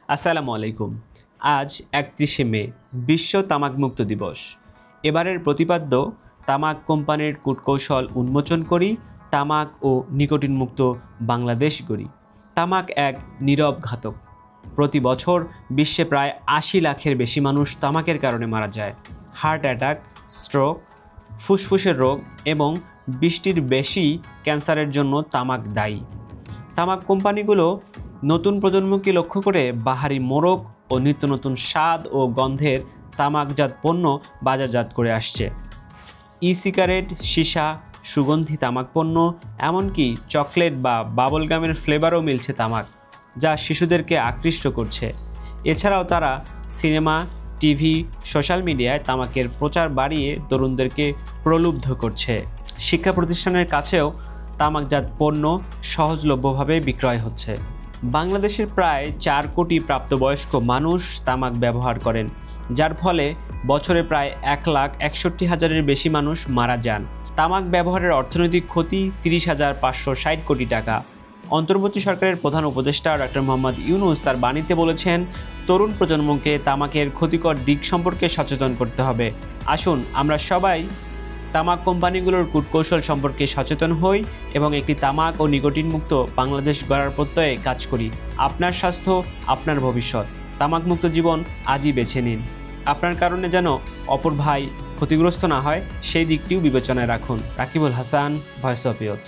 আসসালামু আলাইকুম। আজ 31শে মে বিশ্ব তামাকমুক্ত দিবস। এবারের প্রতিপাদ্য তামাক কোম্পানির কূটকৌশল উন্মোচন করি, তামাক ও নিকোটিন মুক্ত বাংলাদেশ গড়ি। তামাক এক নীরব ঘাতক। প্রতি বছর বিশ্বে প্রায় 80 লাখের বেশি মানুষ তামাকের কারণে মারা যায়। হার্ট অ্যাটাক, স্ট্রোক, ফুসফুসের রোগ এবং 20টির বেশি ক্যান্সারের জন্য তামাক দায়ী। তামাক কোম্পানিগুলো নতুন প্রজন্মকে লক্ষ্য করে বাহারি মোড়ক ও নিত্য নতুন স্বাদ ও গন্ধের তামাকজাত পণ্য বাজারজাত করে আসছে। সিগারেট, সীসা, সুগন্ধি তামাক পণ্য, এমনকি চকলেট বা বাবলগামের ফ্লেভারও মিলছে তামাক, যা শিশুদেরকে আকৃষ্ট করছে। এছাড়াও তারা সিনেমা, টিভি, সোশ্যাল মিডিয়ায় তামাকের প্রচার বাড়িয়ে তরুণদেরকে প্রলুব্ধ করছে। শিক্ষা প্রতিষ্ঠানের কাছেও তামাকজাত পণ্য সহজলভ্যভাবে বিক্রয় হচ্ছে। বাংলাদেশের প্রায় 4 কোটি প্রাপ্তবয়স্ক মানুষ তামাক ব্যবহার করেন, যার ফলে বছরে প্রায় 1,61,000-এর বেশি মানুষ মারা যান। তামাক ব্যবহারের অর্থনৈতিক ক্ষতি 30,560 কোটি টাকা। অন্তর্বর্তী সরকারের প্রধান উপদেষ্টা ডক্টর মোহাম্মদ ইউনূস তার বাণীতে বলেছেন, তরুণ প্রজন্মকে তামাকের ক্ষতিকর দিক সম্পর্কে সচেতন করতে হবে। আসুন আমরা সবাই তামাক কোম্পানিগুলোর কূটকৌশল সম্পর্কে সচেতন হই এবং একটি তামাক ও নিকোটিন মুক্ত বাংলাদেশ গড়ার প্রত্যয়ে কাজ করি। আপনার স্বাস্থ্য, আপনার ভবিষ্যৎ। তামাকমুক্ত জীবন আজই বেছে নিন। আপনার কারণে যেন অপর ভাই ক্ষতিগ্রস্ত না হয়, সেই দিকটিও বিবেচনায় রাখুন। Rakibul Hasan, voice of youth.